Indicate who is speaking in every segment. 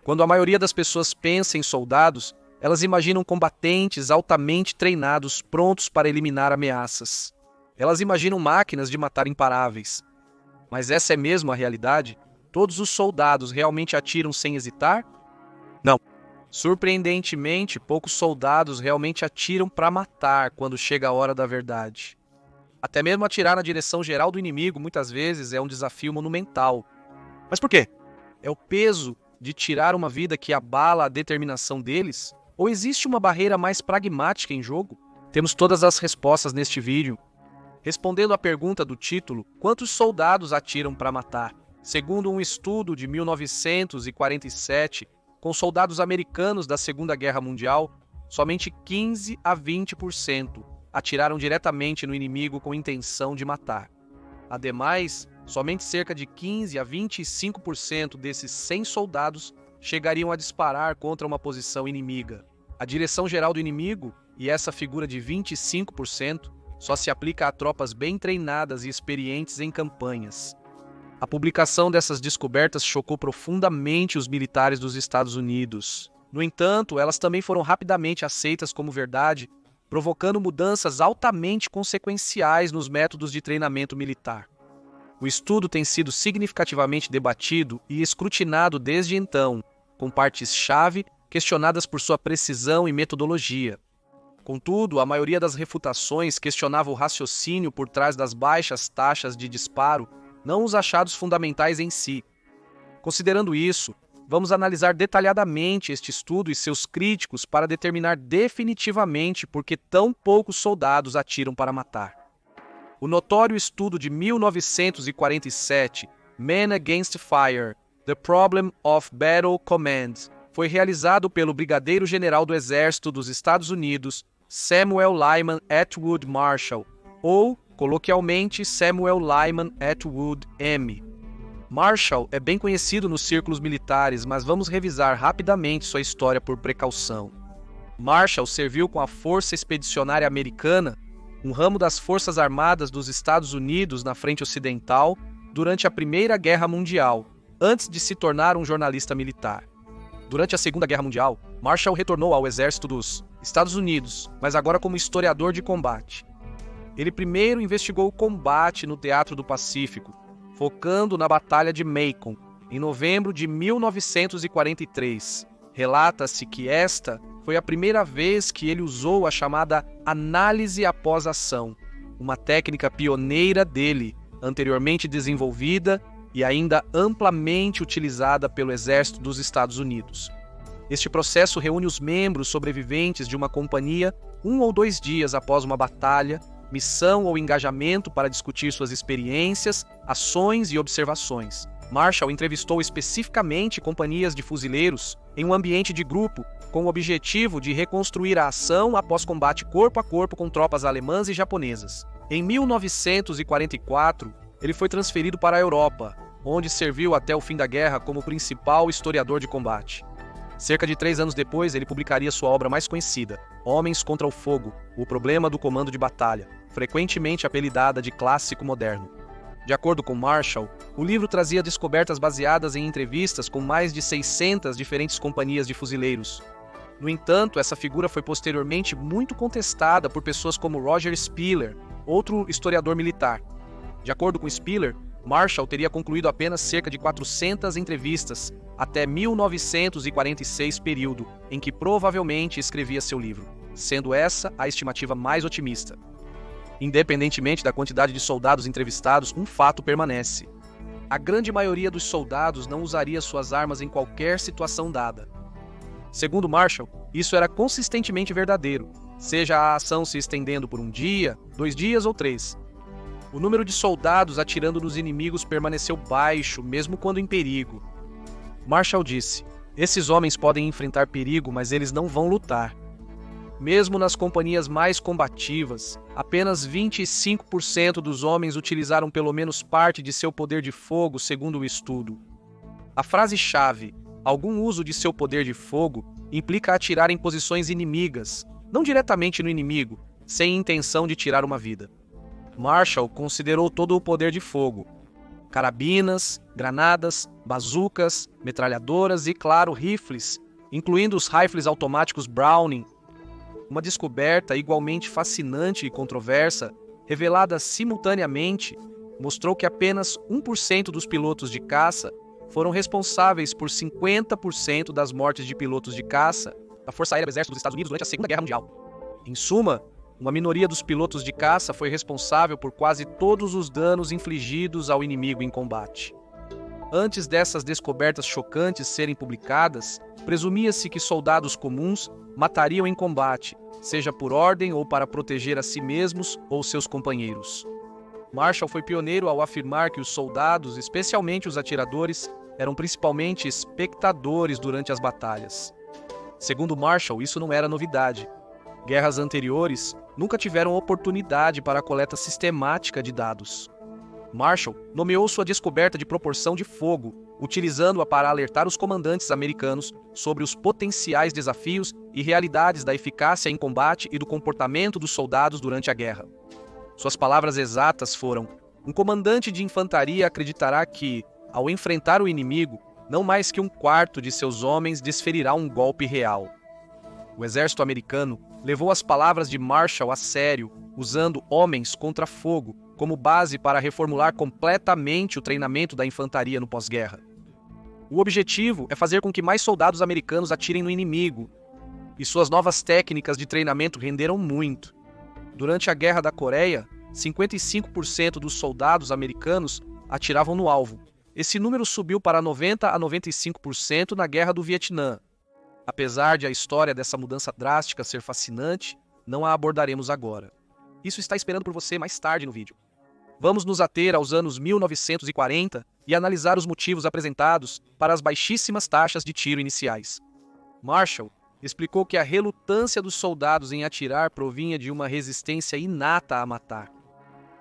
Speaker 1: Quando a maioria das pessoas pensa em soldados, elas imaginam combatentes altamente treinados, prontos para eliminar ameaças. Elas imaginam máquinas de matar imparáveis. Mas essa é mesmo a realidade? Todos os soldados realmente atiram sem hesitar? Não. Surpreendentemente, poucos soldados realmente atiram para matar quando chega a hora da verdade. Até mesmo atirar na direção geral do inimigo muitas vezes é um desafio monumental. Mas por quê? É o peso de tirar uma vida que abala a determinação deles? Ou existe uma barreira mais pragmática em jogo? Temos todas as respostas neste vídeo. Respondendo à pergunta do título, quantos soldados atiram para matar? Segundo um estudo de 1947, com soldados americanos da Segunda Guerra Mundial, somente 15 a 20% atiraram diretamente no inimigo com intenção de matar. Ademais, somente cerca de 15 a 25% desses 100 soldados chegariam a disparar contra uma posição inimiga. A direção geral do inimigo, e essa figura de 25%, só se aplica a tropas bem treinadas e experientes em campanhas. A publicação dessas descobertas chocou profundamente os militares dos Estados Unidos. No entanto, elas também foram rapidamente aceitas como verdade, provocando mudanças altamente consequenciais nos métodos de treinamento militar. O estudo tem sido significativamente debatido e escrutinado desde então, com partes-chave questionadas por sua precisão e metodologia. Contudo, a maioria das refutações questionava o raciocínio por trás das baixas taxas de disparo, não os achados fundamentais em si. Considerando isso, vamos analisar detalhadamente este estudo e seus críticos para determinar definitivamente por que tão poucos soldados atiram para matar. O notório estudo de 1947, Men Against Fire, The Problem of Battle Command, foi realizado pelo brigadeiro-general do Exército dos Estados Unidos, Samuel Lyman Atwood Marshall, ou, coloquialmente, Samuel Lyman Atwood M. Marshall é bem conhecido nos círculos militares, mas vamos revisar rapidamente sua história por precaução. Marshall serviu com a Força Expedicionária Americana, um ramo das Forças Armadas dos Estados Unidos na frente ocidental, durante a Primeira Guerra Mundial, antes de se tornar um jornalista militar. Durante a Segunda Guerra Mundial, Marshall retornou ao exército dos Estados Unidos, mas agora como historiador de combate. Ele primeiro investigou o combate no Teatro do Pacífico, focando na Batalha de Macon, em novembro de 1943. Relata-se que esta foi a primeira vez que ele usou a chamada análise após ação, uma técnica pioneira dele, anteriormente desenvolvida e ainda amplamente utilizada pelo Exército dos Estados Unidos. Este processo reúne os membros sobreviventes de uma companhia 1 ou 2 dias após uma batalha, missão ou engajamento para discutir suas experiências, ações e observações. Marshall entrevistou especificamente companhias de fuzileiros em um ambiente de grupo, com o objetivo de reconstruir a ação após combate corpo a corpo com tropas alemãs e japonesas. Em 1944, ele foi transferido para a Europa, onde serviu até o fim da guerra como principal historiador de combate. Cerca de 3 anos depois, ele publicaria sua obra mais conhecida, Homens contra o Fogo, o problema do comando de batalha, frequentemente apelidada de clássico moderno. De acordo com Marshall, o livro trazia descobertas baseadas em entrevistas com mais de 600 diferentes companhias de fuzileiros. No entanto, essa figura foi posteriormente muito contestada por pessoas como Roger Spiller, outro historiador militar. De acordo com Spiller, Marshall teria concluído apenas cerca de 400 entrevistas até 1946, período em que provavelmente escrevia seu livro, sendo essa a estimativa mais otimista. Independentemente da quantidade de soldados entrevistados, um fato permanece. A grande maioria dos soldados não usaria suas armas em qualquer situação dada. Segundo Marshall, isso era consistentemente verdadeiro, seja a ação se estendendo por 1 dia, 2 dias ou 3. O número de soldados atirando nos inimigos permaneceu baixo, mesmo quando em perigo. Marshall disse: esses homens podem enfrentar perigo, mas eles não vão lutar. Mesmo nas companhias mais combativas, apenas 25% dos homens utilizaram pelo menos parte de seu poder de fogo, segundo o estudo. A frase-chave, algum uso de seu poder de fogo, implica atirar em posições inimigas, não diretamente no inimigo, sem intenção de tirar uma vida. Marshall considerou todo o poder de fogo. carabinas, granadas, bazucas, metralhadoras e, claro, rifles, incluindo os rifles automáticos Browning. Uma descoberta igualmente fascinante e controversa, revelada simultaneamente, mostrou que apenas 1% dos pilotos de caça foram responsáveis por 50% das mortes de pilotos de caça da Força Aérea do Exército dos Estados Unidos durante a Segunda Guerra Mundial. Em suma, uma minoria dos pilotos de caça foi responsável por quase todos os danos infligidos ao inimigo em combate. Antes dessas descobertas chocantes serem publicadas, presumia-se que soldados comuns matariam em combate, seja por ordem ou para proteger a si mesmos ou seus companheiros. Marshall foi pioneiro ao afirmar que os soldados, especialmente os atiradores, eram principalmente espectadores durante as batalhas. Segundo Marshall, isso não era novidade. Guerras anteriores nunca tiveram oportunidade para a coleta sistemática de dados. Marshall nomeou sua descoberta de proporção de fogo, utilizando-a para alertar os comandantes americanos sobre os potenciais desafios e realidades da eficácia em combate e do comportamento dos soldados durante a guerra. Suas palavras exatas foram: um comandante de infantaria acreditará que, ao enfrentar o inimigo, não mais que um quarto de seus homens desferirá um golpe real. O exército americano levou as palavras de Marshall a sério, usando homens contra fogo como base para reformular completamente o treinamento da infantaria no pós-guerra. O objetivo é fazer com que mais soldados americanos atirem no inimigo, e suas novas técnicas de treinamento renderam muito. Durante a Guerra da Coreia, 55% dos soldados americanos atiravam no alvo. Esse número subiu para 90% a 95% na Guerra do Vietnã. Apesar de a história dessa mudança drástica ser fascinante, não a abordaremos agora. Isso está esperando por você mais tarde no vídeo. Vamos nos ater aos anos 1940 e analisar os motivos apresentados para as baixíssimas taxas de tiro iniciais. Marshall explicou que a relutância dos soldados em atirar provinha de uma resistência inata a matar.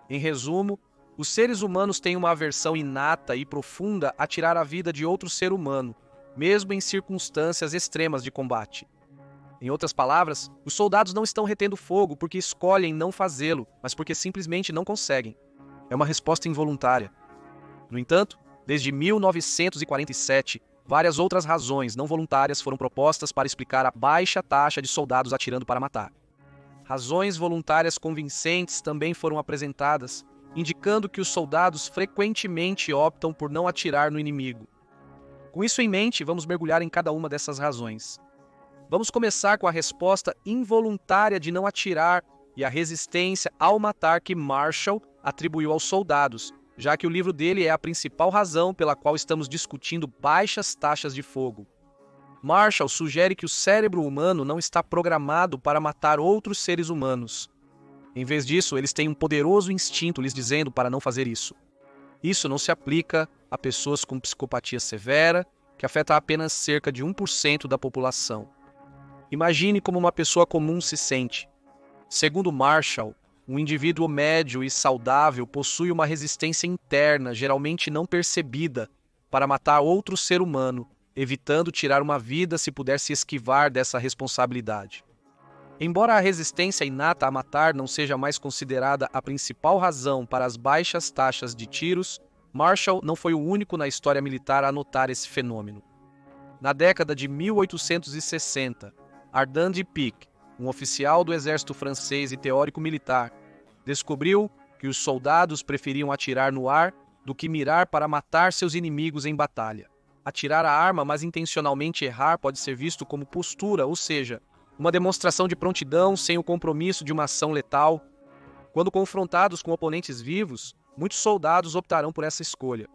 Speaker 1: Em resumo, os seres humanos têm uma aversão inata e profunda a tirar a vida de outro ser humano, mesmo em circunstâncias extremas de combate. Em outras palavras, os soldados não estão retendo fogo porque escolhem não fazê-lo, mas porque simplesmente não conseguem. É uma resposta involuntária. No entanto, desde 1947, várias outras razões não voluntárias foram propostas para explicar a baixa taxa de soldados atirando para matar. Razões voluntárias convincentes também foram apresentadas, indicando que os soldados frequentemente optam por não atirar no inimigo. Com isso em mente, vamos mergulhar em cada uma dessas razões. Vamos começar com a resposta involuntária de não atirar e a resistência ao matar que Marshall atribuiu aos soldados, já que o livro dele é a principal razão pela qual estamos discutindo baixas taxas de fogo. Marshall sugere que o cérebro humano não está programado para matar outros seres humanos. Em vez disso, eles têm um poderoso instinto lhes dizendo para não fazer isso. Isso não se aplica a pessoas com psicopatia severa, que afeta apenas cerca de 1% da população. Imagine como uma pessoa comum se sente. Segundo Marshall, um indivíduo médio e saudável possui uma resistência interna, geralmente não percebida, para matar outro ser humano, evitando tirar uma vida se puder se esquivar dessa responsabilidade. Embora a resistência inata a matar não seja mais considerada a principal razão para as baixas taxas de tiros, Marshall não foi o único na história militar a notar esse fenômeno. Na década de 1860, Ardan de Pique, um oficial do exército francês e teórico militar, descobriu que os soldados preferiam atirar no ar do que mirar para matar seus inimigos em batalha. Atirar a arma, mas intencionalmente errar, pode ser visto como postura, ou seja, uma demonstração de prontidão sem o compromisso de uma ação letal. Quando confrontados com oponentes vivos, muitos soldados optarão por essa escolha.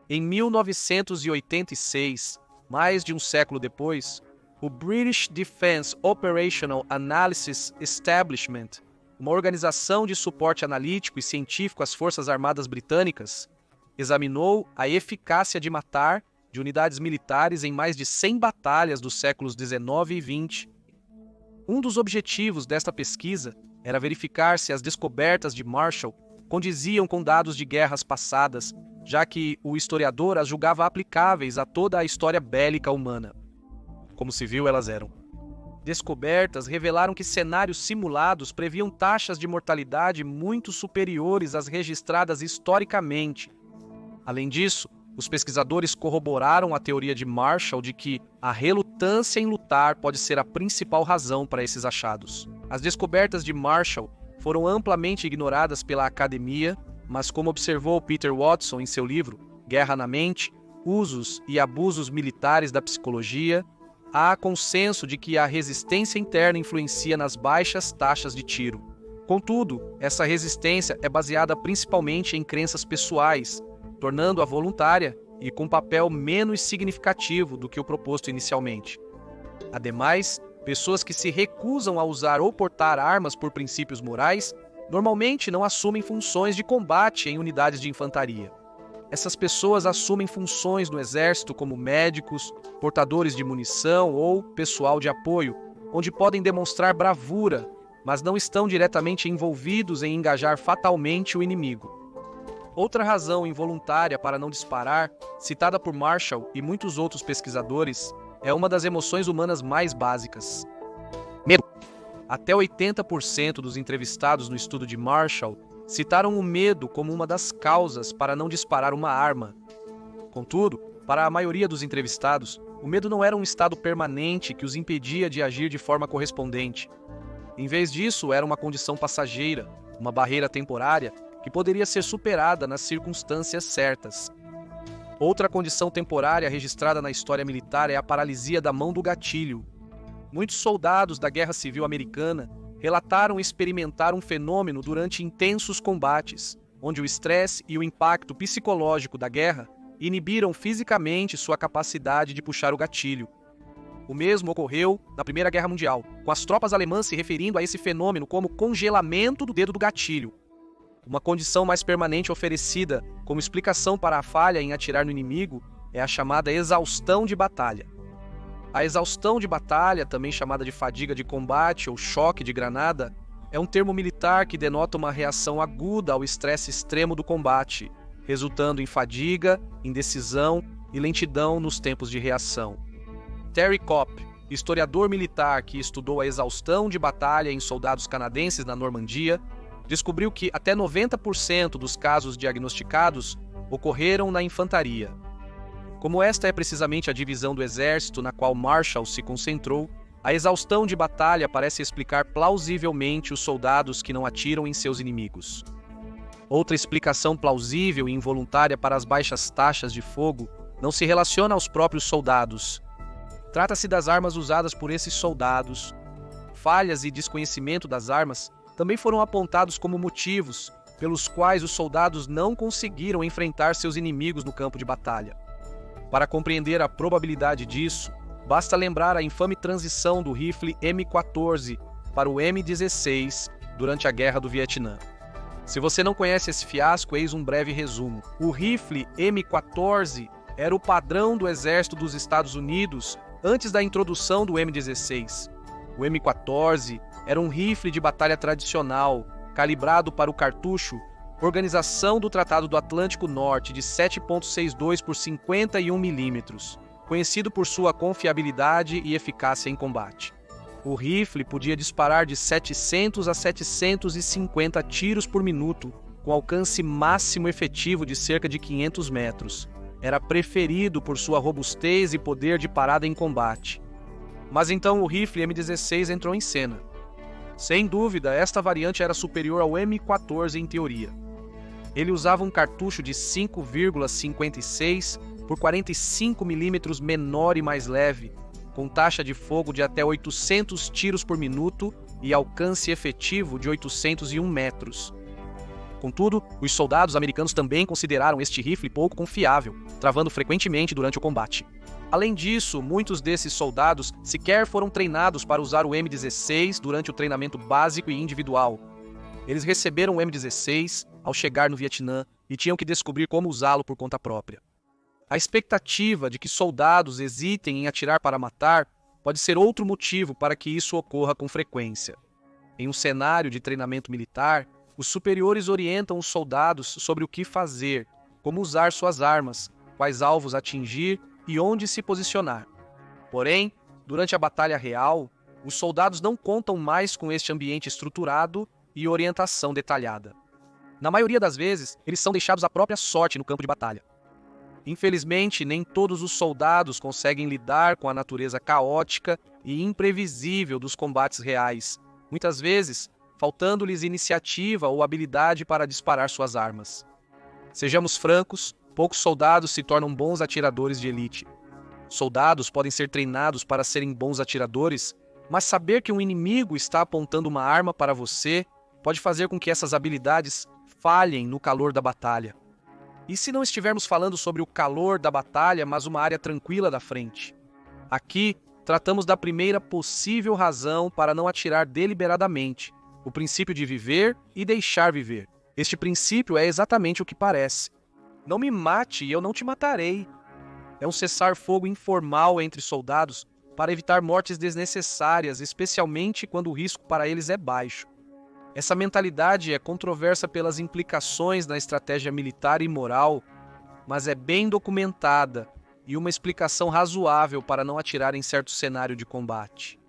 Speaker 1: Em 1986, mais de um século depois, o British Defence Operational Analysis Establishment, uma organização de suporte analítico e científico às Forças Armadas Britânicas, examinou a eficácia de matar de unidades militares em mais de 100 batalhas dos séculos 19 e 20. Um dos objetivos desta pesquisa era verificar se as descobertas de Marshall condiziam com dados de guerras passadas, já que o historiador as julgava aplicáveis a toda a história bélica humana. Como se viu, elas eram. Descobertas revelaram que cenários simulados previam taxas de mortalidade muito superiores às registradas historicamente. Além disso, os pesquisadores corroboraram a teoria de Marshall de que a relutância em lutar pode ser a principal razão para esses achados. As descobertas de Marshall foram amplamente ignoradas pela academia, mas como observou Peter Watson em seu livro Guerra na Mente, Usos e Abusos Militares da Psicologia, há consenso de que a resistência interna influencia nas baixas taxas de tiro. Contudo, essa resistência é baseada principalmente em crenças pessoais, tornando-a voluntária e com papel menos significativo do que o proposto inicialmente. Ademais, pessoas que se recusam a usar ou portar armas por princípios morais normalmente não assumem funções de combate em unidades de infantaria. Essas pessoas assumem funções no exército como médicos, portadores de munição ou pessoal de apoio, onde podem demonstrar bravura, mas não estão diretamente envolvidos em engajar fatalmente o inimigo. Outra razão involuntária para não disparar, citada por Marshall e muitos outros pesquisadores, é uma das emoções humanas mais básicas: medo. Até 80% dos entrevistados no estudo de Marshall citaram o medo como uma das causas para não disparar uma arma. Contudo, para a maioria dos entrevistados, o medo não era um estado permanente que os impedia de agir de forma correspondente. Em vez disso, era uma condição passageira, uma barreira temporária que poderia ser superada nas circunstâncias certas. Outra condição temporária registrada na história militar é a paralisia da mão do gatilho. Muitos soldados da Guerra Civil Americana relataram experimentar um fenômeno durante intensos combates, onde o estresse e o impacto psicológico da guerra inibiram fisicamente sua capacidade de puxar o gatilho. O mesmo ocorreu na Primeira Guerra Mundial, com as tropas alemãs se referindo a esse fenômeno como congelamento do dedo do gatilho. Uma condição mais permanente oferecida como explicação para a falha em atirar no inimigo é a chamada exaustão de batalha. A exaustão de batalha, também chamada de fadiga de combate ou choque de granada, é um termo militar que denota uma reação aguda ao estresse extremo do combate, resultando em fadiga, indecisão e lentidão nos tempos de reação. Terry Kopp, historiador militar que estudou a exaustão de batalha em soldados canadenses na Normandia, descobriu que até 90% dos casos diagnosticados ocorreram na infantaria. Como esta é precisamente a divisão do exército na qual Marshall se concentrou, a exaustão de batalha parece explicar plausivelmente os soldados que não atiram em seus inimigos. Outra explicação plausível e involuntária para as baixas taxas de fogo não se relaciona aos próprios soldados. Trata-se das armas usadas por esses soldados. Falhas e desconhecimento das armas também foram apontados como motivos pelos quais os soldados não conseguiram enfrentar seus inimigos no campo de batalha. Para compreender a probabilidade disso, basta lembrar a infame transição do rifle M14 para o M16 durante a Guerra do Vietnã. Se você não conhece esse fiasco, eis um breve resumo. O rifle M14 era o padrão do exército dos Estados Unidos antes da introdução do M16. O M14 era um rifle de batalha tradicional, calibrado para o cartucho Organização do Tratado do Atlântico Norte de 7.62 por 51 mm, conhecido por sua confiabilidade e eficácia em combate. O rifle podia disparar de 700 a 750 tiros por minuto, com alcance máximo efetivo de cerca de 500 metros. Era preferido por sua robustez e poder de parada em combate. Mas então o rifle M16 entrou em cena. Sem dúvida, esta variante era superior ao M14 em teoria. Ele usava um cartucho de 5,56 por 45 mm menor e mais leve, com taxa de fogo de até 800 tiros por minuto e alcance efetivo de 801 metros. Contudo, os soldados americanos também consideraram este rifle pouco confiável, travando frequentemente durante o combate. Além disso, muitos desses soldados sequer foram treinados para usar o M16 durante o treinamento básico e individual. Eles receberam o M16 ao chegar no Vietnã e tinham que descobrir como usá-lo por conta própria. A expectativa de que soldados hesitem em atirar para matar pode ser outro motivo para que isso ocorra com frequência. Em um cenário de treinamento militar, os superiores orientam os soldados sobre o que fazer, como usar suas armas, quais alvos atingir e onde se posicionar. Porém, durante a batalha real, os soldados não contam mais com este ambiente estruturado e orientação detalhada. Na maioria das vezes, eles são deixados à própria sorte no campo de batalha. Infelizmente, nem todos os soldados conseguem lidar com a natureza caótica e imprevisível dos combates reais, muitas vezes faltando-lhes iniciativa ou habilidade para disparar suas armas. Sejamos francos, poucos soldados se tornam bons atiradores de elite. Soldados podem ser treinados para serem bons atiradores, mas saber que um inimigo está apontando uma arma para você pode fazer com que essas habilidades falhem no calor da batalha. E se não estivermos falando sobre o calor da batalha, mas uma área tranquila da frente? Aqui, tratamos da primeira possível razão para não atirar deliberadamente, o princípio de viver e deixar viver. Este princípio é exatamente o que parece. Não me mate e eu não te matarei. É um cessar-fogo informal entre soldados para evitar mortes desnecessárias, especialmente quando o risco para eles é baixo. Essa mentalidade é controversa pelas implicações na estratégia militar e moral, mas é bem documentada e uma explicação razoável para não atirar em certo cenário de combate.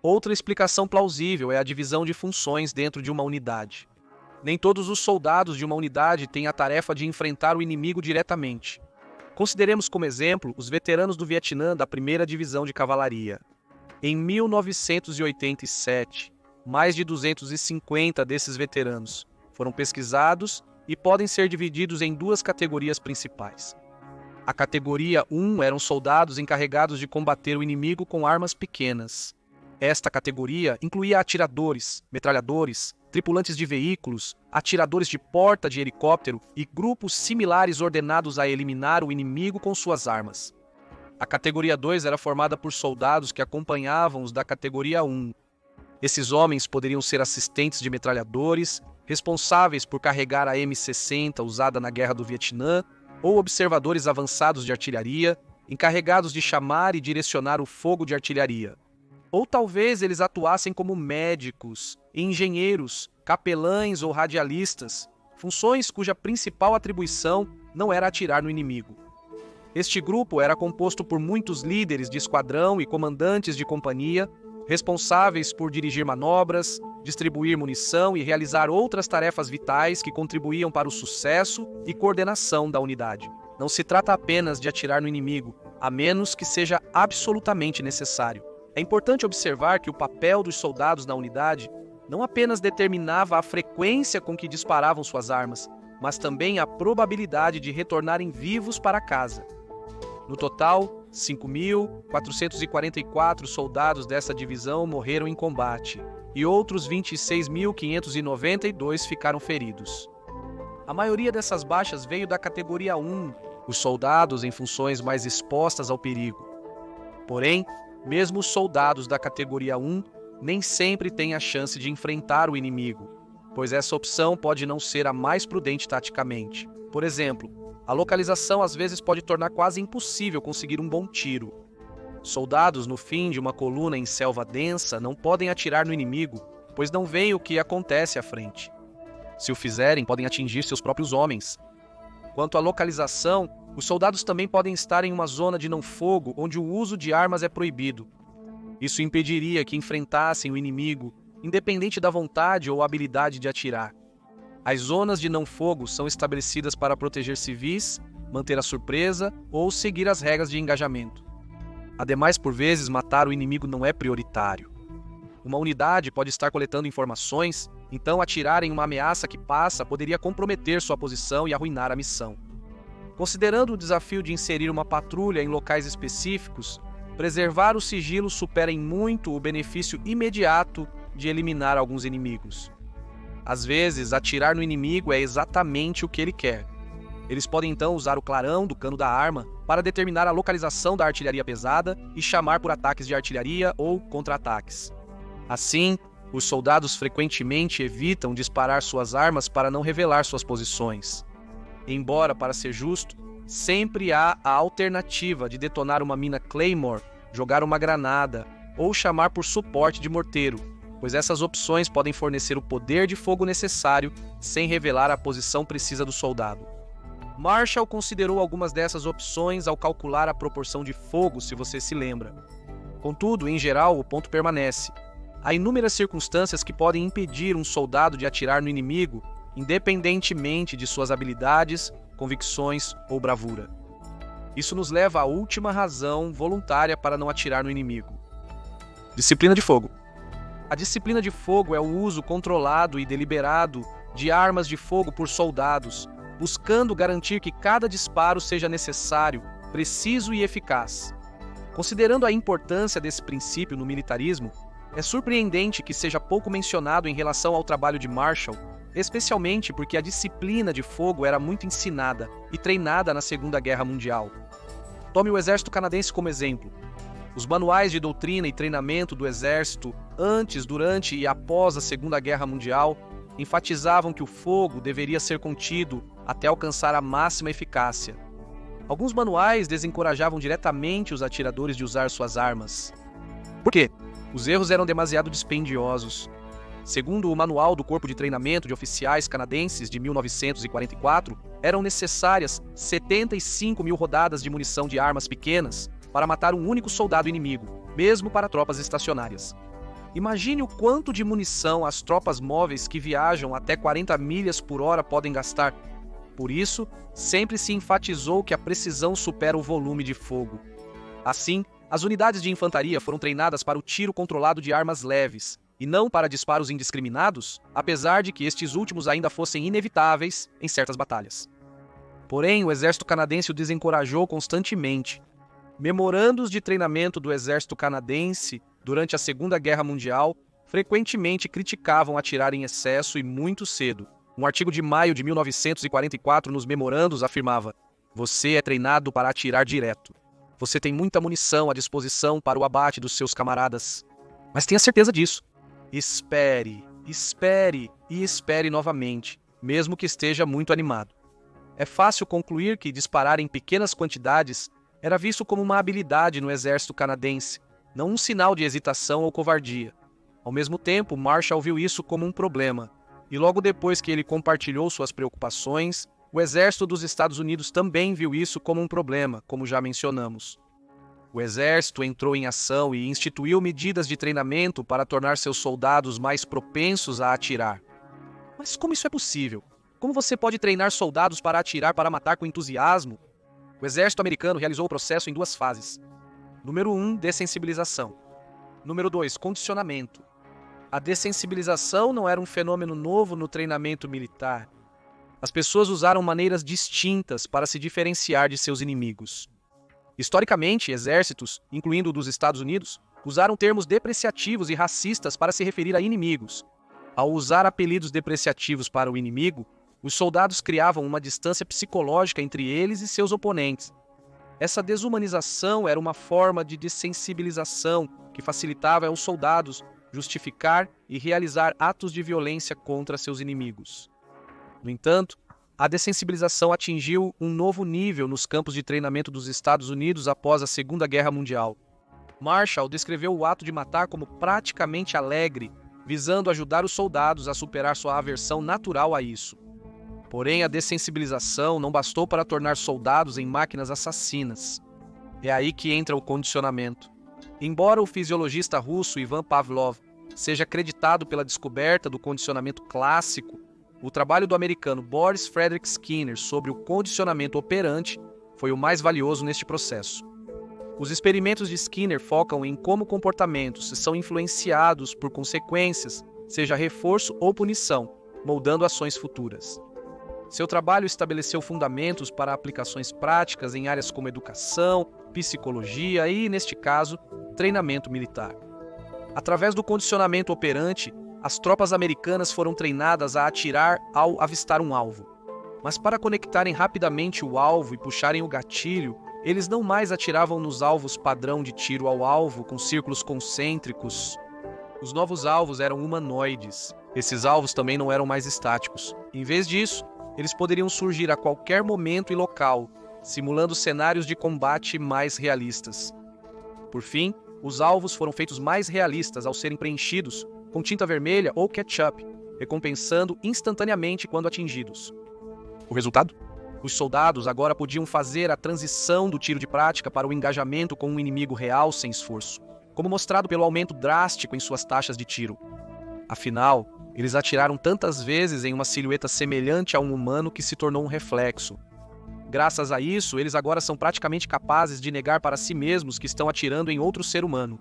Speaker 1: Outra explicação plausível é a divisão de funções dentro de uma unidade. Nem todos os soldados de uma unidade têm a tarefa de enfrentar o inimigo diretamente. Consideremos como exemplo os veteranos do Vietnã da 1ª Divisão de Cavalaria. Em 1987, mais de 250 desses veteranos foram pesquisados e podem ser divididos em 2 categorias principais. A categoria 1 eram soldados encarregados de combater o inimigo com armas pequenas. Esta categoria incluía atiradores, metralhadores, tripulantes de veículos, atiradores de porta de helicóptero e grupos similares ordenados a eliminar o inimigo com suas armas. A categoria 2 era formada por soldados que acompanhavam os da categoria 1. Esses homens poderiam ser assistentes de metralhadores, responsáveis por carregar a M60 usada na Guerra do Vietnã, ou observadores avançados de artilharia, encarregados de chamar e direcionar o fogo de artilharia. Ou talvez eles atuassem como médicos, engenheiros, capelães ou radialistas, funções cuja principal atribuição não era atirar no inimigo. Este grupo era composto por muitos líderes de esquadrão e comandantes de companhia, responsáveis por dirigir manobras, distribuir munição e realizar outras tarefas vitais que contribuíam para o sucesso e coordenação da unidade. Não se trata apenas de atirar no inimigo, a menos que seja absolutamente necessário. É importante observar que o papel dos soldados na unidade não apenas determinava a frequência com que disparavam suas armas, mas também a probabilidade de retornarem vivos para casa. No total, 5.444 soldados dessa divisão morreram em combate e outros 26.592 ficaram feridos. A maioria dessas baixas veio da categoria 1, os soldados em funções mais expostas ao perigo. Porém, mesmo os soldados da categoria 1 nem sempre têm a chance de enfrentar o inimigo, pois essa opção pode não ser a mais prudente taticamente. Por exemplo, a localização às vezes pode tornar quase impossível conseguir um bom tiro. Soldados no fim de uma coluna em selva densa não podem atirar no inimigo, pois não veem o que acontece à frente. Se o fizerem, podem atingir seus próprios homens. Quanto à localização, os soldados também podem estar em uma zona de não-fogo onde o uso de armas é proibido. Isso impediria que enfrentassem o inimigo, independente da vontade ou habilidade de atirar. As zonas de não-fogo são estabelecidas para proteger civis, manter a surpresa ou seguir as regras de engajamento. Ademais, por vezes, matar o inimigo não é prioritário. Uma unidade pode estar coletando informações, então atirar em uma ameaça que passa poderia comprometer sua posição e arruinar a missão. Considerando o desafio de inserir uma patrulha em locais específicos, preservar o sigilo supera em muito o benefício imediato de eliminar alguns inimigos. Às vezes, atirar no inimigo é exatamente o que ele quer. Eles podem então usar o clarão do cano da arma para determinar a localização da artilharia pesada e chamar por ataques de artilharia ou contra-ataques. Assim, os soldados frequentemente evitam disparar suas armas para não revelar suas posições. Embora, para ser justo, sempre há a alternativa de detonar uma mina Claymore, jogar uma granada ou chamar por suporte de morteiro, pois essas opções podem fornecer o poder de fogo necessário sem revelar a posição precisa do soldado. Marshall considerou algumas dessas opções ao calcular a proporção de fogo, se você se lembra. Contudo, em geral, o ponto permanece. Há inúmeras circunstâncias que podem impedir um soldado de atirar no inimigo, independentemente de suas habilidades, convicções ou bravura. Isso nos leva à última razão voluntária para não atirar no inimigo. Disciplina de fogo. A disciplina de fogo é o uso controlado e deliberado de armas de fogo por soldados, buscando garantir que cada disparo seja necessário, preciso e eficaz. Considerando a importância desse princípio no militarismo, é surpreendente que seja pouco mencionado em relação ao trabalho de Marshall, especialmente porque a disciplina de fogo era muito ensinada e treinada na Segunda Guerra Mundial. Tome o Exército Canadense como exemplo. Os manuais de doutrina e treinamento do Exército antes, durante e após a Segunda Guerra Mundial enfatizavam que o fogo deveria ser contido até alcançar a máxima eficácia. Alguns manuais desencorajavam diretamente os atiradores de usar suas armas. Por quê? Os erros eram demasiado dispendiosos. Segundo o Manual do Corpo de Treinamento de Oficiais Canadenses de 1944, eram necessárias 75 mil rodadas de munição de armas pequenas para matar um único soldado inimigo, mesmo para tropas estacionárias. Imagine o quanto de munição as tropas móveis que viajam até 40 milhas por hora podem gastar. Por isso, sempre se enfatizou que a precisão supera o volume de fogo. Assim, as unidades de infantaria foram treinadas para o tiro controlado de armas leves, e não para disparos indiscriminados, apesar de que estes últimos ainda fossem inevitáveis em certas batalhas. Porém, o exército canadense o desencorajou constantemente. Memorandos de treinamento do exército canadense durante a Segunda Guerra Mundial frequentemente criticavam atirar em excesso e muito cedo. Um artigo de maio de 1944 nos memorandos afirmava: "Você é treinado para atirar direto. Você tem muita munição à disposição para o abate dos seus camaradas. Mas tenha certeza disso. Espere, espere e espere novamente, mesmo que esteja muito animado." É fácil concluir que disparar em pequenas quantidades era visto como uma habilidade no exército canadense, não um sinal de hesitação ou covardia. Ao mesmo tempo, Marshall viu isso como um problema, e logo depois que ele compartilhou suas preocupações, o exército dos Estados Unidos também viu isso como um problema, como já mencionamos. O exército entrou em ação e instituiu medidas de treinamento para tornar seus soldados mais propensos a atirar. Mas como isso é possível? Como você pode treinar soldados para atirar para matar com entusiasmo? O exército americano realizou o processo em 2 fases. Número 1, dessensibilização. Número 2, condicionamento. A dessensibilização não era um fenômeno novo no treinamento militar. As pessoas usaram maneiras distintas para se diferenciar de seus inimigos. Historicamente, exércitos, incluindo o dos Estados Unidos, usaram termos depreciativos e racistas para se referir a inimigos. Ao usar apelidos depreciativos para o inimigo, os soldados criavam uma distância psicológica entre eles e seus oponentes. Essa desumanização era uma forma de dessensibilização que facilitava aos soldados justificar e realizar atos de violência contra seus inimigos. No entanto, a dessensibilização atingiu um novo nível nos campos de treinamento dos Estados Unidos após a Segunda Guerra Mundial. Marshall descreveu o ato de matar como praticamente alegre, visando ajudar os soldados a superar sua aversão natural a isso. Porém, a dessensibilização não bastou para tornar soldados em máquinas assassinas. É aí que entra o condicionamento. Embora o fisiologista russo Ivan Pavlov seja acreditado pela descoberta do condicionamento clássico, o trabalho do americano Boris Frederick Skinner sobre o condicionamento operante foi o mais valioso neste processo. Os experimentos de Skinner focam em como comportamentos são influenciados por consequências, seja reforço ou punição, moldando ações futuras. Seu trabalho estabeleceu fundamentos para aplicações práticas em áreas como educação, psicologia e, neste caso, treinamento militar. Através do condicionamento operante, as tropas americanas foram treinadas a atirar ao avistar um alvo. Mas para conectarem rapidamente o alvo e puxarem o gatilho, eles não mais atiravam nos alvos padrão de tiro ao alvo com círculos concêntricos. Os novos alvos eram humanoides. Esses alvos também não eram mais estáticos. Em vez disso, eles poderiam surgir a qualquer momento e local, simulando cenários de combate mais realistas. Por fim, os alvos foram feitos mais realistas ao serem preenchidos com tinta vermelha ou ketchup, recompensando instantaneamente quando atingidos. O resultado? Os soldados agora podiam fazer a transição do tiro de prática para o engajamento com um inimigo real sem esforço, como mostrado pelo aumento drástico em suas taxas de tiro. Afinal, eles atiraram tantas vezes em uma silhueta semelhante a um humano que se tornou um reflexo. Graças a isso, eles agora são praticamente capazes de negar para si mesmos que estão atirando em outro ser humano.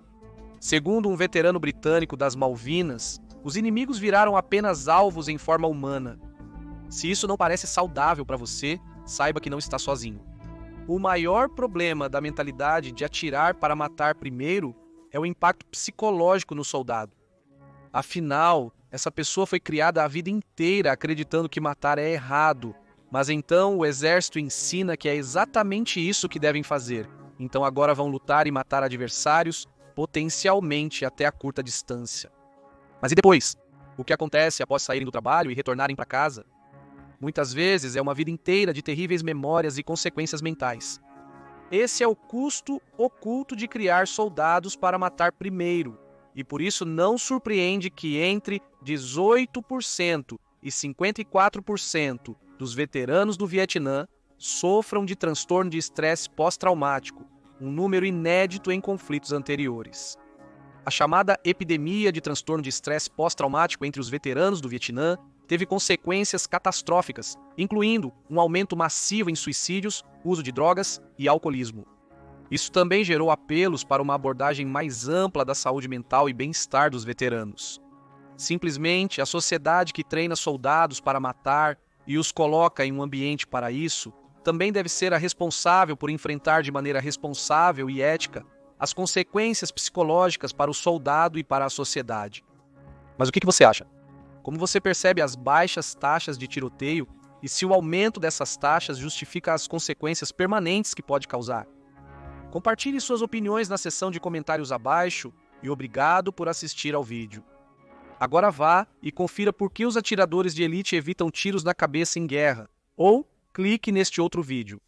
Speaker 1: Segundo um veterano britânico das Malvinas, os inimigos viraram apenas alvos em forma humana. Se isso não parece saudável para você, saiba que não está sozinho. O maior problema da mentalidade de atirar para matar primeiro é o impacto psicológico no soldado. Afinal, essa pessoa foi criada a vida inteira acreditando que matar é errado, mas então o exército ensina que é exatamente isso que devem fazer. Então agora vão lutar e matar adversários, potencialmente até a curta distância. Mas e depois? O que acontece após saírem do trabalho e retornarem para casa? Muitas vezes é uma vida inteira de terríveis memórias e consequências mentais. Esse é o custo oculto de criar soldados para matar primeiro, e por isso não surpreende que entre 18% e 54% dos veteranos do Vietnã sofram de transtorno de estresse pós-traumático, um número inédito em conflitos anteriores. A chamada epidemia de transtorno de estresse pós-traumático entre os veteranos do Vietnã teve consequências catastróficas, incluindo um aumento massivo em suicídios, uso de drogas e alcoolismo. Isso também gerou apelos para uma abordagem mais ampla da saúde mental e bem-estar dos veteranos. Simplesmente, a sociedade que treina soldados para matar e os coloca em um ambiente para isso, também deve ser a responsável por enfrentar de maneira responsável e ética as consequências psicológicas para o soldado e para a sociedade. Mas o que você acha? Como você percebe as baixas taxas de tiroteio e se o aumento dessas taxas justifica as consequências permanentes que pode causar? Compartilhe suas opiniões na seção de comentários abaixo e obrigado por assistir ao vídeo. Agora vá e confira por que os atiradores de elite evitam tiros na cabeça em guerra, ou clique neste outro vídeo.